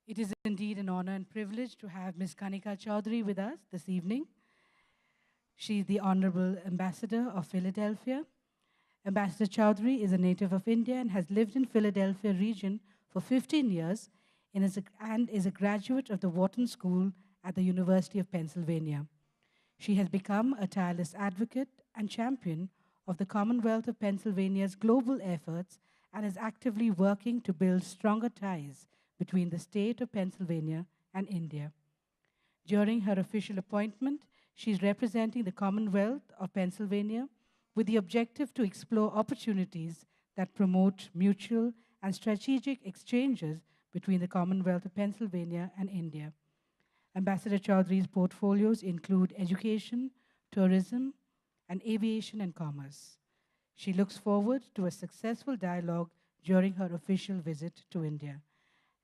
It is indeed an honor and privilege to have Ms. Kanika Chaudhary with us this evening. She is the Honorable Ambassador of Philadelphia. Ambassador Chaudhary is a native of India and has lived in Philadelphia region for 15 years and is a graduate of the Wharton School at the University of Pennsylvania. She has become a tireless advocate and champion of the Commonwealth of Pennsylvania's global efforts and is actively working to build stronger ties between the state of Pennsylvania and India. During her official appointment, she is representing the Commonwealth of Pennsylvania with the objective to explore opportunities that promote mutual and strategic exchanges between the Commonwealth of Pennsylvania and India. Ambassador Chaudhary's portfolios include education, tourism, and aviation and commerce. She looks forward to a successful dialogue during her official visit to India.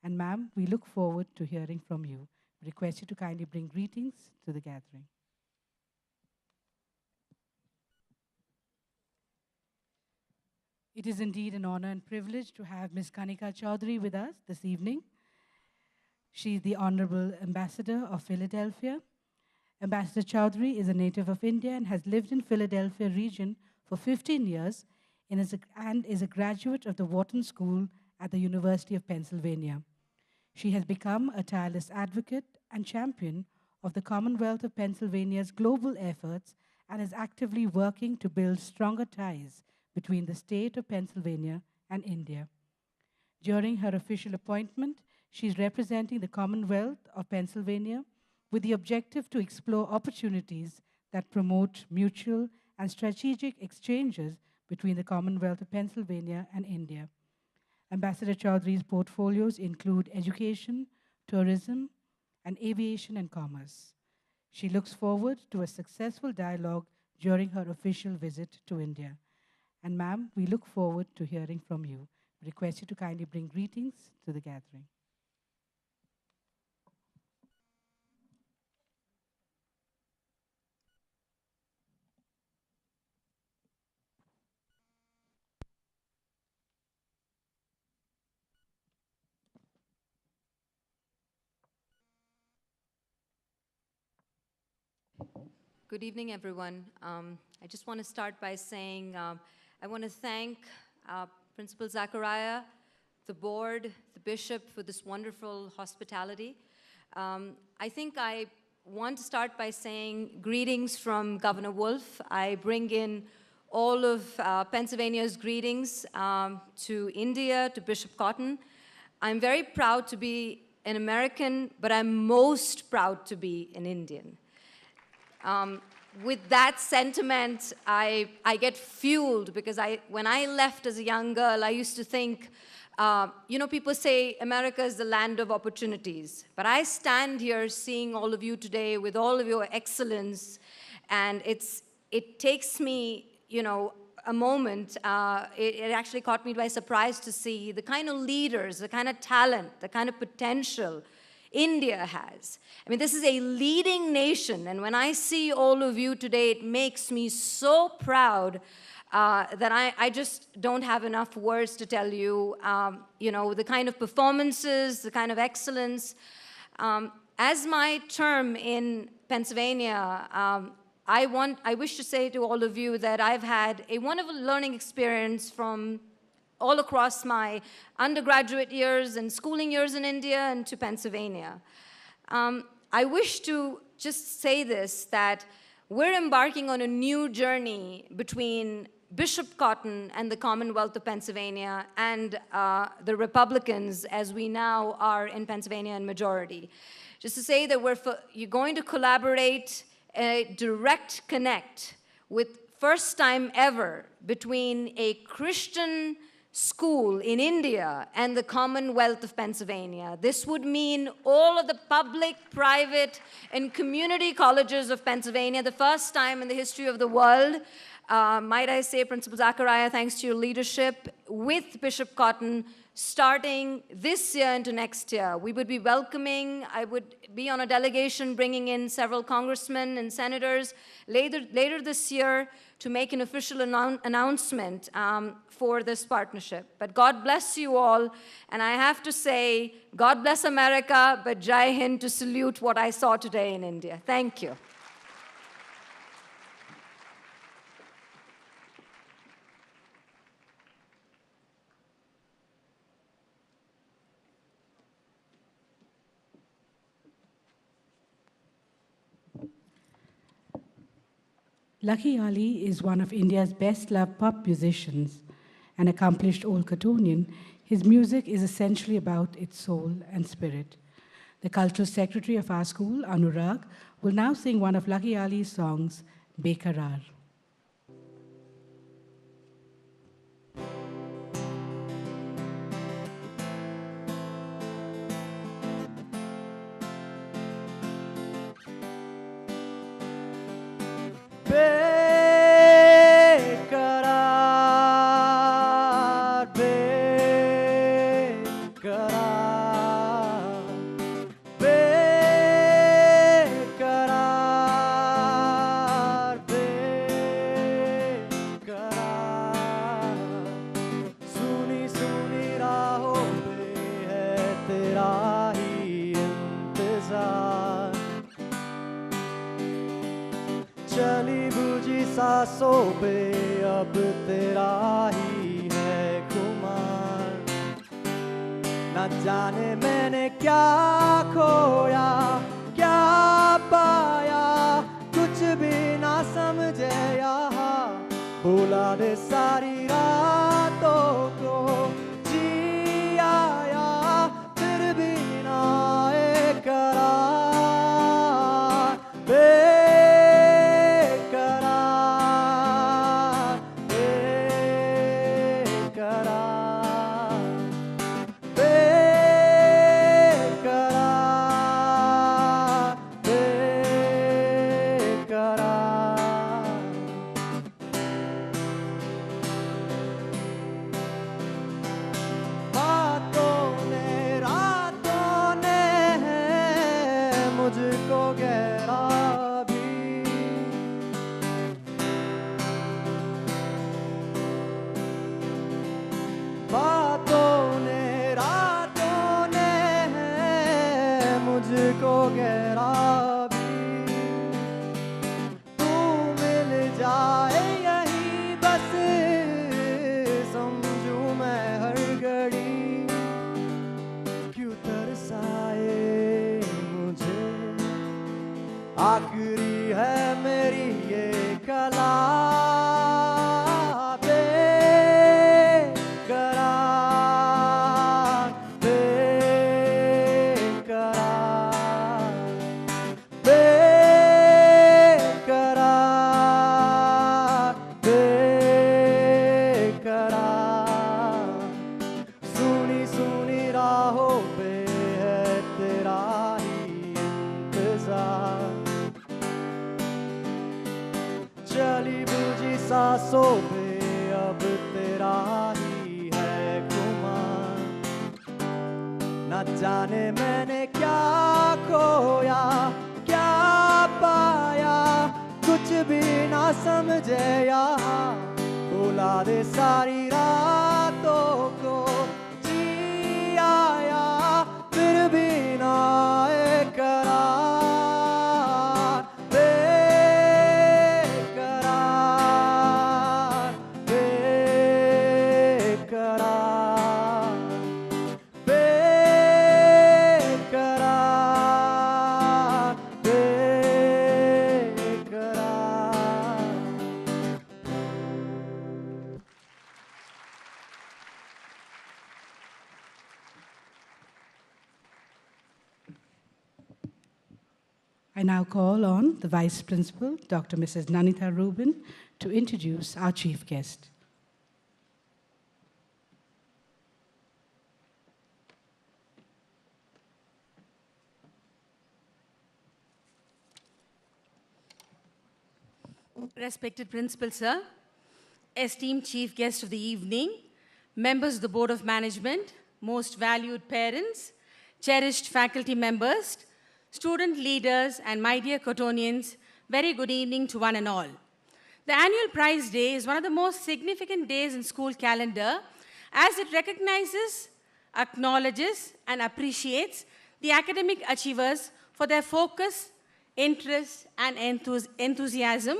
And ma'am, we look forward to hearing from you. We request you to kindly bring greetings to the gathering. It is indeed an honor and privilege to have Ms. Kanika Chaudhary with us this evening. She is the Honorable Ambassador of Philadelphia. Ambassador Chaudhary is a native of India and has lived in Philadelphia region for 15 years and is a graduate of the Wharton School at the University of Pennsylvania. She has become a tireless advocate and champion of the Commonwealth of Pennsylvania's global efforts and is actively working to build stronger ties between the state of Pennsylvania and India. During her official appointment, she is representing the Commonwealth of Pennsylvania with the objective to explore opportunities that promote mutual and strategic exchanges between the Commonwealth of Pennsylvania and India. Ambassador Chaudhary's portfolios include education, tourism, and aviation and commerce. She looks forward to a successful dialogue during her official visit to India. And ma'am, we look forward to hearing from you. We request you to kindly bring greetings to the gathering. Good evening, everyone. I just want to start by saying I want to thank Principal Zachariah, the board, the bishop for this wonderful hospitality. I think I want to start by saying greetings from Governor Wolf. I bring in all of Pennsylvania's greetings to India, to Bishop Cotton. I'm very proud to be an American, but I'm most proud to be an Indian. With that sentiment, I get fueled because when I left as a young girl, I used to think, people say America is the land of opportunities. But I stand here seeing all of you today with all of your excellence, and it takes me, a moment. It actually caught me by surprise to see the kind of leaders, the kind of talent, the kind of potential India has. I mean, this is a leading nation, and when I see all of you today, it makes me so proud that I just don't have enough words to tell you, the kind of performances, the kind of excellence. As my term in Pennsylvania, I wish to say to all of you that I've had a wonderful learning experience from all across my undergraduate years and schooling years in India and to Pennsylvania. I wish to just say this, that we're embarking on a new journey between Bishop Cotton and the Commonwealth of Pennsylvania and the Republicans, as we now are in Pennsylvania in majority. Just to say that you're going to collaborate, a direct connect with first time ever between a Christian school in India and the Commonwealth of Pennsylvania. This would mean all of the public, private, and community colleges of Pennsylvania, the first time in the history of the world. Might I say, Principal Zachariah, thanks to your leadership, with Bishop Cotton, starting this year into next year. We would be welcoming, I would be on a delegation bringing in several congressmen and senators later this year to make an official announcement for this partnership. But God bless you all, and I have to say, God bless America, but Jai Hind to salute what I saw today in India. Thank you. Lucky Ali is one of India's best-loved pop musicians. An accomplished old Cottonian, his music is essentially about its soul and spirit. The cultural secretary of our school, Anurag, will now sing one of Lucky Ali's songs, Bekarar. चली बुझी सांसों पे अब तेरा ही है खुमार। न जाने मैंने क्या खोया क्या पाया, कुछ भी ना समझे यहाँ। भुला दे सारी रातों को, जी आया फिर भी ना एक करार। मुझको गहरा भी तू मिल जाए यही बस, समझू मैं हर घड़ी। क्यों तरसाए मुझे, आखिरी है मेरी ये कला। चली बुझी सांसों पे अब तेरा ही है खुमार। न जाने मैंने क्या खोया क्या पाया, कुछ भी ना समझे यहाँ। भुला दे सारी रातों को, जी आया फिर भी ना एक करार। I now call on the Vice Principal, Dr. Mrs. Nanita Rubin, to introduce our chief guest. Respected Principal, sir, esteemed Chief Guest of the evening, members of the Board of Management, most valued parents, cherished faculty members, student leaders, and my dear Cottonians, very good evening to one and all. The annual prize day is one of the most significant days in school calendar as it recognizes, acknowledges, and appreciates the academic achievers for their focus, interest, and enthusiasm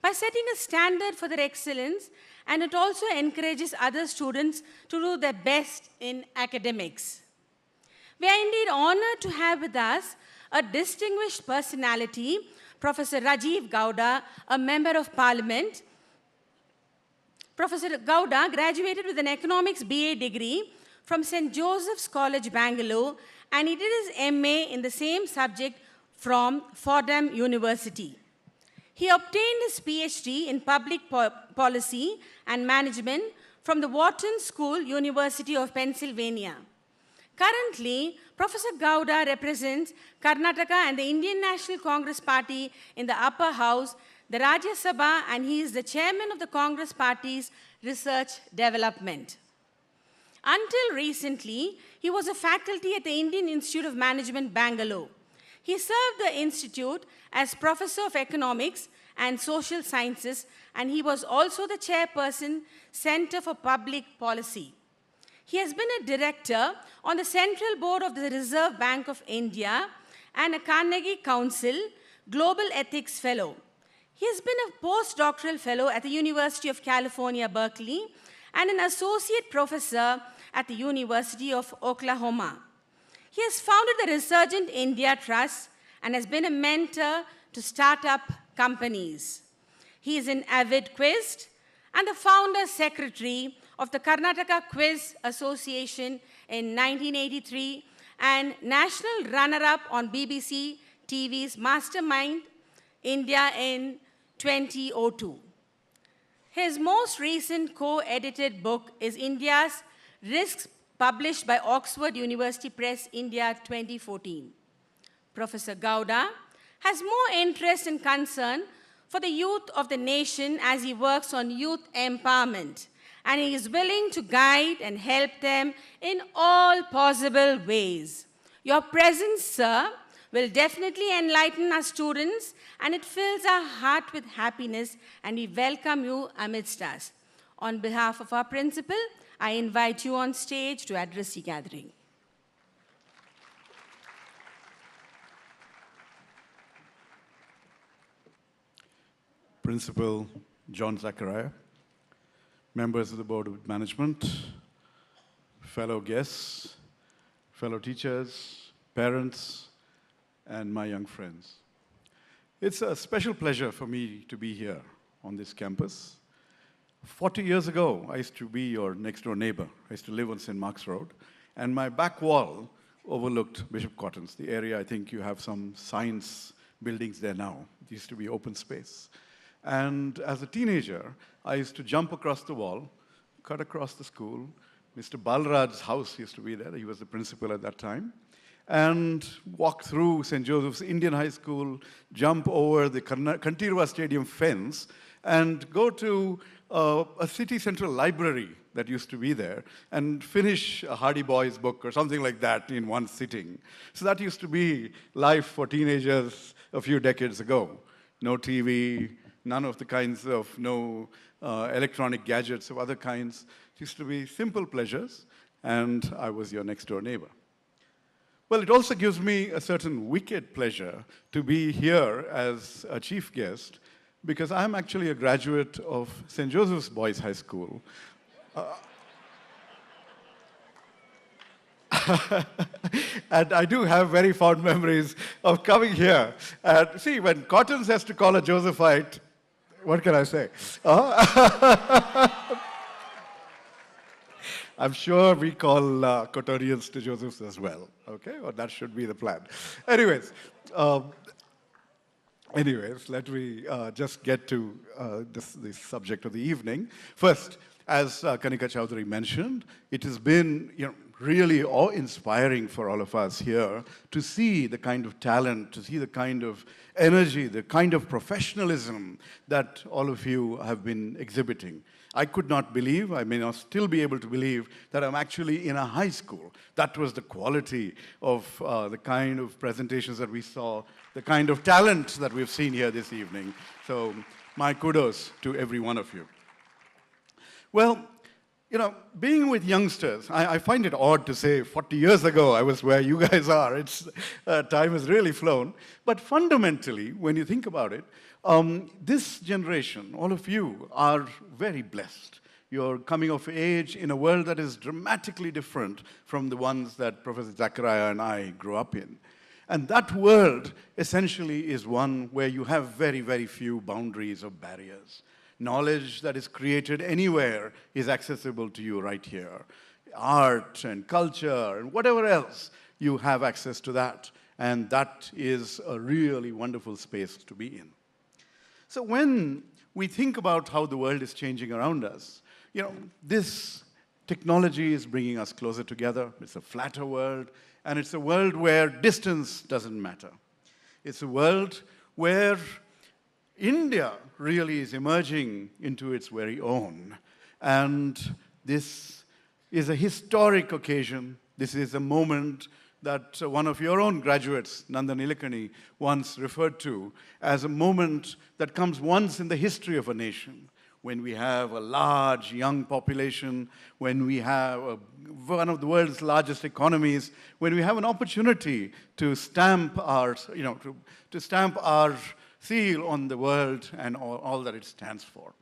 by setting a standard for their excellence, and it also encourages other students to do their best in academics. We are indeed honored to have with us a distinguished personality, Professor Rajiv Gowda, a member of Parliament. Professor Gowda graduated with an economics BA degree from St. Joseph's College, Bangalore, and he did his MA in the same subject from Fordham University. He obtained his PhD in public policy and management from the Wharton School, University of Pennsylvania. Currently, Professor Gowda represents Karnataka and the Indian National Congress Party in the upper house, the Rajya Sabha, and he is the chairman of the Congress Party's Research Development. Until recently, he was a faculty at the Indian Institute of Management, Bangalore. He served the institute as Professor of Economics and Social Sciences, and he was also the chairperson, Center for Public Policy. He has been a director on the Central Board of the Reserve Bank of India and a Carnegie Council Global Ethics Fellow. He has been a postdoctoral fellow at the University of California, Berkeley, and an associate professor at the University of Oklahoma. He has founded the Resurgent India Trust and has been a mentor to startup companies. He is an avid quizist and the founder secretary of the Karnataka Quiz Association in 1983 and national runner-up on BBC TV's Mastermind India in 2002. His most recent co-edited book is India's Risks, published by Oxford University Press, India 2014. Professor Gowda has more interest and concern for the youth of the nation as he works on youth empowerment, and he is willing to guide and help them in all possible ways. Your presence, sir, will definitely enlighten our students, and it fills our heart with happiness, and we welcome you amidst us. On behalf of our principal, I invite you on stage to address the gathering. Principal John Zachariah, members of the Board of Management, fellow guests, fellow teachers, parents, and my young friends. It's a special pleasure for me to be here on this campus. 40 years ago, I used to be your next-door neighbor. I used to live on St. Mark's Road, and my back wall overlooked Bishop Cotton's, the area. I think you have some science buildings there now. It used to be open space. And as a teenager, I used to jump across the wall, cut across the school. Mr. Balraj's house used to be there. He was the principal at that time. And walk through St. Joseph's Indian High School, jump over the Kantirwa Stadium fence, and go to a city central library that used to be there, and finish a Hardy Boys book or something like that in one sitting. So that used to be life for teenagers a few decades ago. No TV, none of the kinds of, no electronic gadgets of other kinds. It used to be simple pleasures, and I was your next door neighbor. Well, it also gives me a certain wicked pleasure to be here as a chief guest, because I'm actually a graduate of St. Joseph's Boys High School. And I do have very fond memories of coming here. And see, when Cottons has to call a Josephite, what can I say? I'm sure we call Cottonians to Josephs as well, okay? Or that should be the plan. Anyways, let me just get to this subject of the evening. First, as Kanika Chowdhury mentioned, it has been really awe-inspiring for all of us here to see the kind of talent, to see the kind of energy, the kind of professionalism that all of you have been exhibiting. I could not believe, I may not still be able to believe, that I'm actually in a high school. That was the quality of the kind of presentations that we saw, the kind of talent that we've seen here this evening. So my kudos to every one of you. Well, being with youngsters, I find it odd to say 40 years ago I was where you guys are. Time has really flown. But fundamentally, when you think about it, this generation, all of you, are very blessed. You're coming of age in a world that is dramatically different from the ones that Professor Zachariah and I grew up in. And that world essentially is one where you have very, very few boundaries or barriers. Knowledge that is created anywhere is accessible to you right here. Art and culture and whatever else, you have access to that. And that is a really wonderful space to be in. So when we think about how the world is changing around us, this technology is bringing us closer together. It's a flatter world, and it's a world where distance doesn't matter. It's a world where India really is emerging into its very own. And this is a historic occasion. This is a moment that one of your own graduates, Nanda Nilekani, once referred to as a moment that comes once in the history of a nation, when we have a large young population, when we have one of the world's largest economies, when we have an opportunity to stamp our, to stamp our seal on the world and all that it stands for.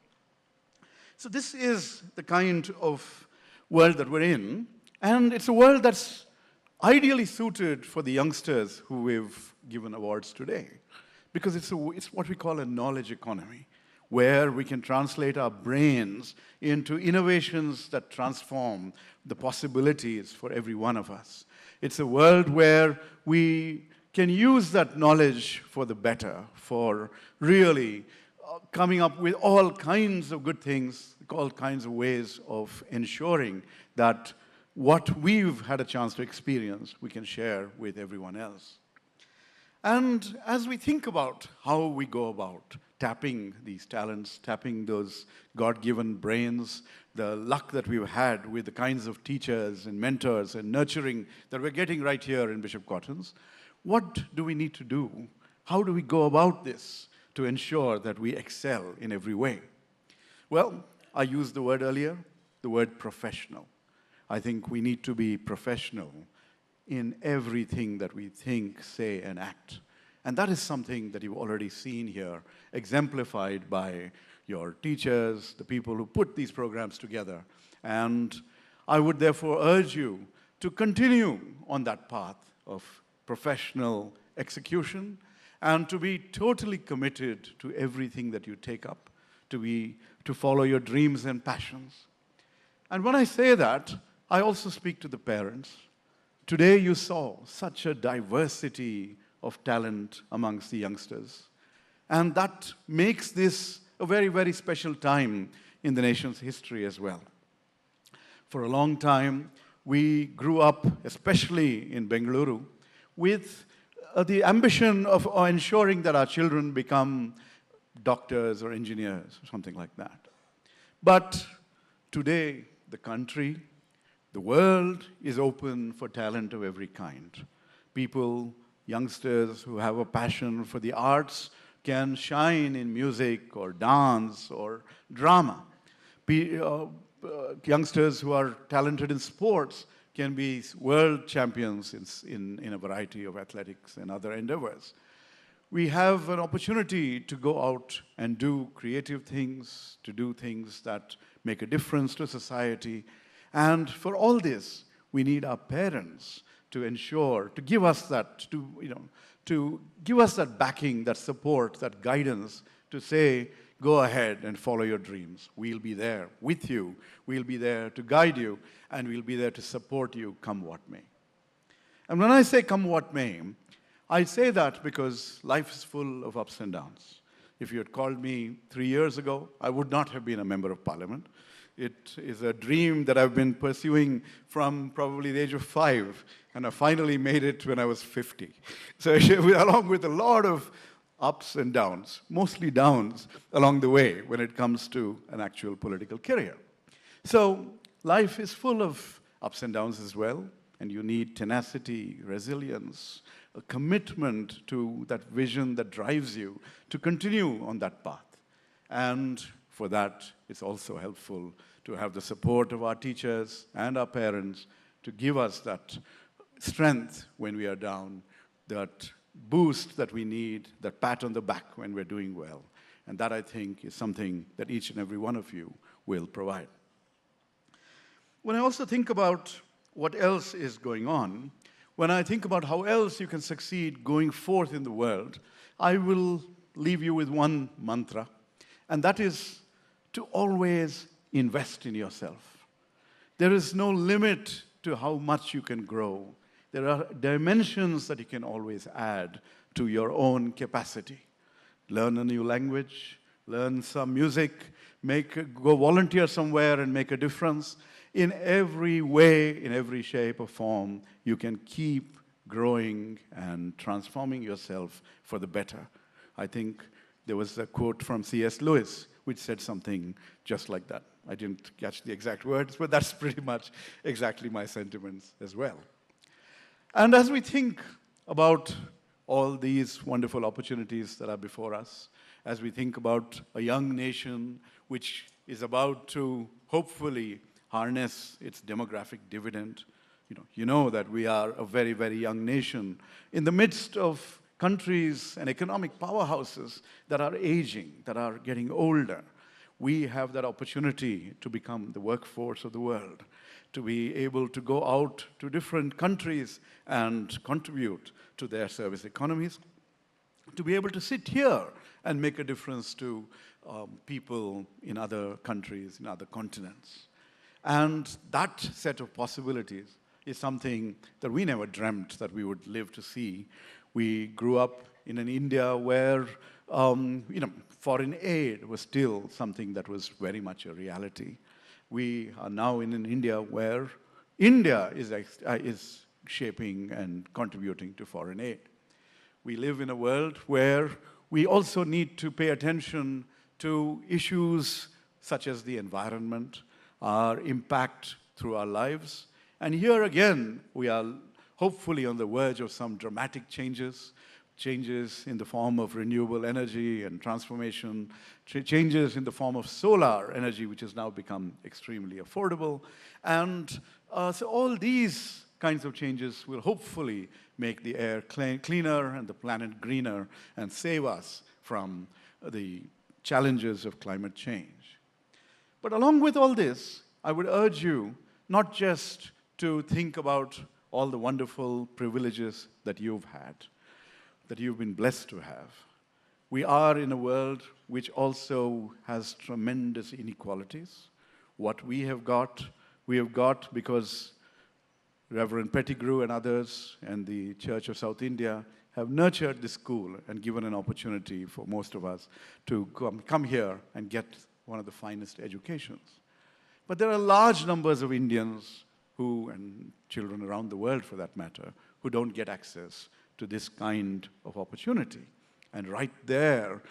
So this is the kind of world that we're in, and it's a world that's ideally suited for the youngsters who we've given awards today, because it's what we call a knowledge economy, where we can translate our brains into innovations that transform the possibilities for every one of us. It's a world where we can use that knowledge for the better, for really coming up with all kinds of good things, all kinds of ways of ensuring that what we've had a chance to experience, we can share with everyone else. And as we think about how we go about tapping these talents, tapping those God-given brains, the luck that we've had with the kinds of teachers and mentors and nurturing that we're getting right here in Bishop Cotton's, what do we need to do? How do we go about this to ensure that we excel in every way? Well, I used the word earlier, the word professional. I think we need to be professional in everything that we think, say, and act. And that is something that you've already seen here, exemplified by your teachers, the people who put these programs together. And I would therefore urge you to continue on that path of professional execution and to be totally committed to everything that you take up, to follow your dreams and passions. And when I say that, I also speak to the parents. Today you saw such a diversity of talent amongst the youngsters. And that makes this a very, very special time in the nation's history as well. For a long time, we grew up, especially in Bengaluru, with the ambition of ensuring that our children become doctors or engineers or something like that. But today, the country, the world is open for talent of every kind. People, youngsters who have a passion for the arts can shine in music or dance or drama. Youngsters who are talented in sports can be world champions in a variety of athletics and other endeavors. We have an opportunity to go out and do creative things, to do things that make a difference to society. And for all this, we need our parents to ensure, to give us that, to give us that backing, that support, that guidance to say, go ahead and follow your dreams. We'll be there with you. We'll be there to guide you, and we'll be there to support you come what may. And when I say come what may, I say that because life is full of ups and downs. If you had called me 3 years ago, I would not have been a member of parliament. It is a dream that I've been pursuing from probably the age of 5, and I finally made it when I was 50. So along with a lot of ups and downs, mostly downs along the way when it comes to an actual political career. So life is full of ups and downs as well, and you need tenacity, resilience, a commitment to that vision that drives you to continue on that path. And for that, it's also helpful to have the support of our teachers and our parents to give us that strength when we are down, that boost that we need, that pat on the back when we're doing well. And that, I think, is something that each and every one of you will provide. When I also think about what else is going on, when I think about how else you can succeed going forth in the world, I will leave you with one mantra, and that is to always invest in yourself. There is no limit to how much you can grow. There are dimensions that you can always add to your own capacity. Learn a new language, learn some music, go volunteer somewhere and make a difference. In every way, in every shape or form, you can keep growing and transforming yourself for the better. I think there was a quote from C.S. Lewis which said something just like that. I didn't catch the exact words, but that's pretty much exactly my sentiments as well. And as we think about all these wonderful opportunities that are before us, as we think about a young nation which is about to hopefully harness its demographic dividend, you know that we are a very, very young nation in the midst of countries and economic powerhouses that are aging, that are getting older. We have that opportunity to become the workforce of the world, to be able to go out to different countries and contribute to their service economies, to be able to sit here and make a difference to people in other countries, in other continents. And that set of possibilities is something that we never dreamt that we would live to see. We grew up in an India where foreign aid was still something that was very much a reality. We are now in an India where India is shaping and contributing to foreign aid. We live in a world where we also need to pay attention to issues such as the environment, our impact through our lives. And here again, we are hopefully on the verge of some dramatic changes in the form of renewable energy and transformation, changes in the form of solar energy, which has now become extremely affordable. And so all these kinds of changes will hopefully make the air cleaner and the planet greener and save us from the challenges of climate change. But along with all this, I would urge you not just to think about all the wonderful privileges that you've had, that you've been blessed to have. We are in a world which also has tremendous inequalities. What we have got because Reverend Pettigrew and others and the Church of South India have nurtured this school and given an opportunity for most of us to come here and get one of the finest educations. But there are large numbers of Indians and children around the world for that matter, who don't get access to this kind of opportunity. And right there,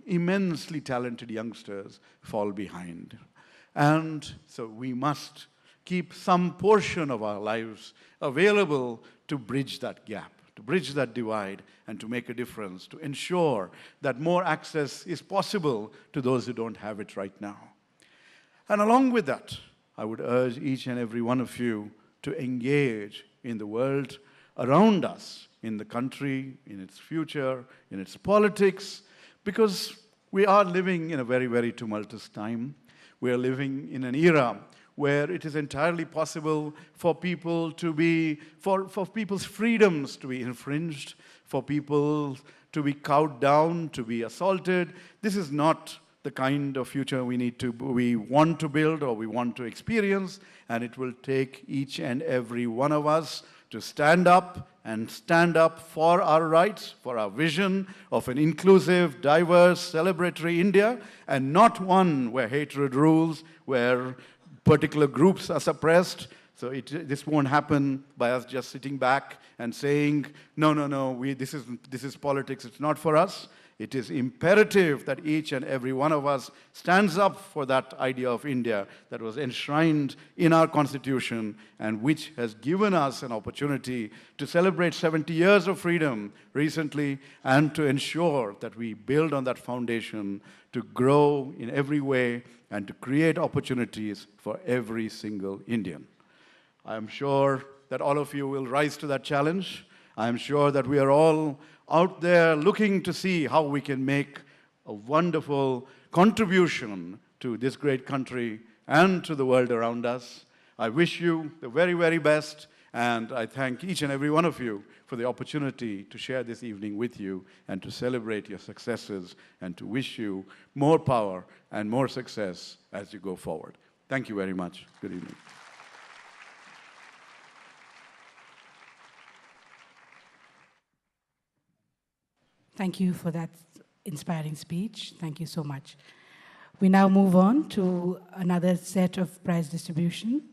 immensely talented youngsters fall behind. And so we must keep some portion of our lives available to bridge that gap, to bridge that divide, and to make a difference, to ensure that more access is possible to those who don't have it right now. And along with that, I would urge each and every one of you to engage in the world around us, in the country, in its future, in its politics, because we are living in a very, very tumultuous time. We are living in an era where it is entirely possible for people to be, for people's freedoms to be infringed, for people to be cowed down, to be assaulted. This is not the kind of future we want to build or we want to experience, and it will take each and every one of us to stand up for our rights, for our vision of an inclusive, diverse, celebratory India, and not one where hatred rules, where particular groups are suppressed, So this won't happen by us just sitting back and saying, no, no, no, this is politics, it's not for us. It is imperative that each and every one of us stands up for that idea of India that was enshrined in our Constitution and which has given us an opportunity to celebrate 70 years of freedom recently and to ensure that we build on that foundation to grow in every way and to create opportunities for every single Indian. I am sure that all of you will rise to that challenge. I am sure that we are all out there looking to see how we can make a wonderful contribution to this great country and to the world around us. I wish you the very, very best, and I thank each and every one of you for the opportunity to share this evening with you and to celebrate your successes and to wish you more power and more success as you go forward. Thank you very much. Good evening. Thank you for that inspiring speech. Thank you so much. We now move on to another set of prize distribution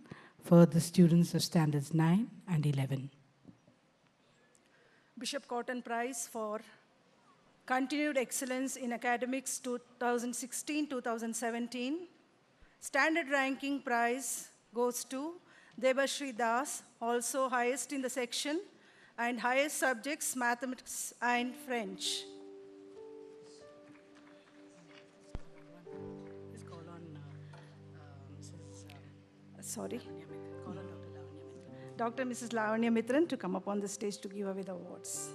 for the students of Standards 9 and 11. Bishop Cotton Prize for Continued Excellence in Academics 2016-2017. Standard Ranking Prize goes to Debashri Das, also highest in the section, and highest subjects, mathematics and French. Sorry. Dr. Mrs. Lavanya Mitran to come up on the stage to give away the awards.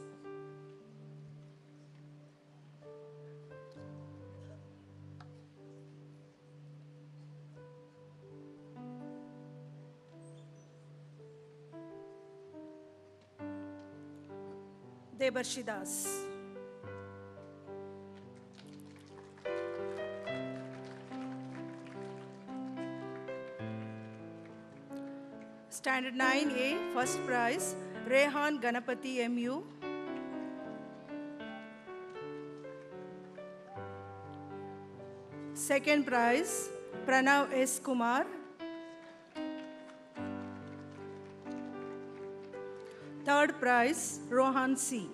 Debarshi Das. Standard 9A, first prize, Rehan Ganapati MU. Second prize, Pranav S. Kumar. Third prize, Rohan C.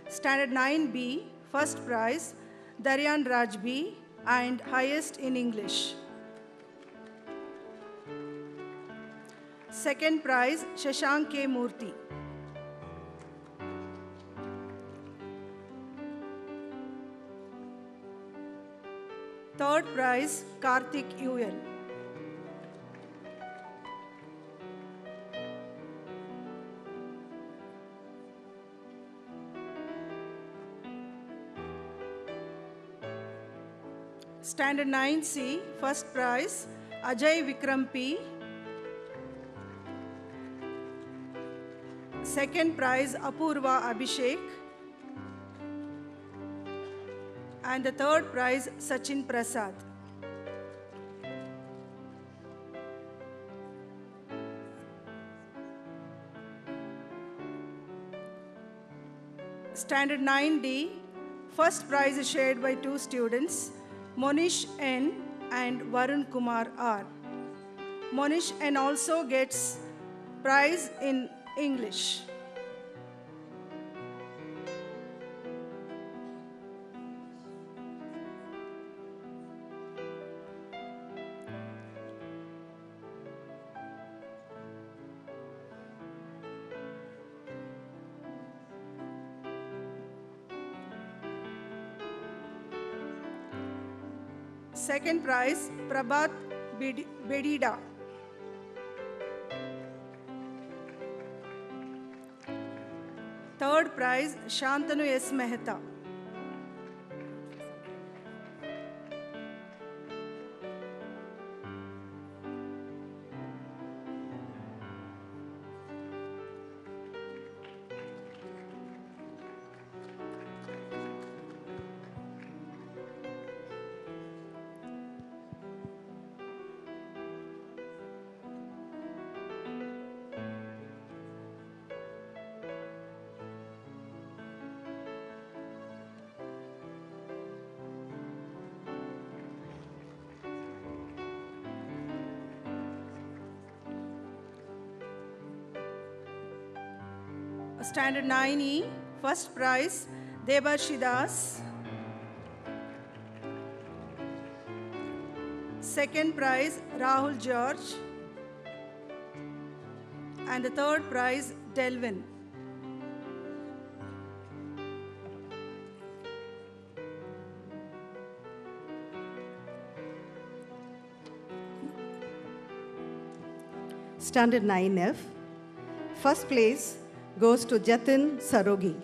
Standard 9B, first prize, Daryan Raj B, and highest in English. Second prize, Shashank K. Murthy. Third prize, Karthik UL. Standard 9C, first prize, Ajay Vikram P. Second prize, Apurva Abhishek. And the third prize, Sachin Prasad. Standard 9D, first prize is shared by two students, Monish N and Varun Kumar R. Monish N also gets prize in English. Second prize, Prabhat Bedida. Third prize, Shantanu S. Mehta. Standard 9E, first prize, Debarshidas. Second prize, Rahul George. And the third prize, Delvin. Standard 9F. First place goes to Jatin Sarogi.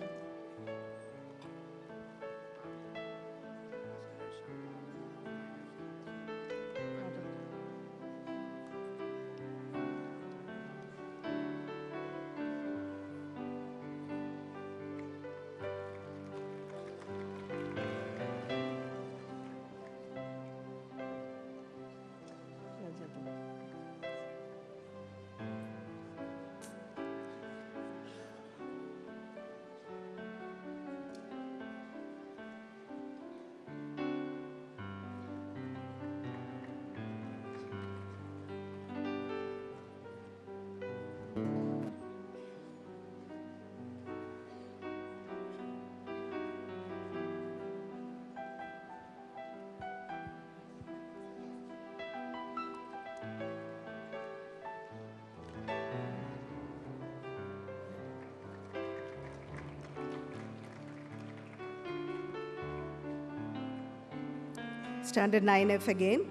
Standard 9F again.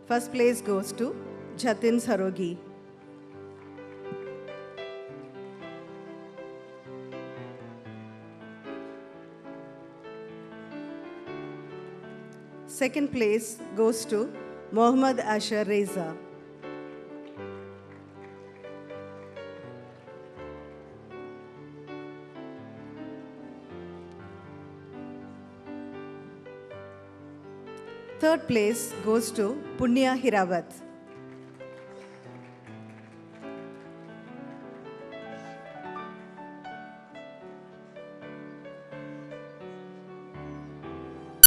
First place goes to Jatin Sarogi. Second place goes to Mohammad Asher Reza. Third place goes to Punya Hirawat.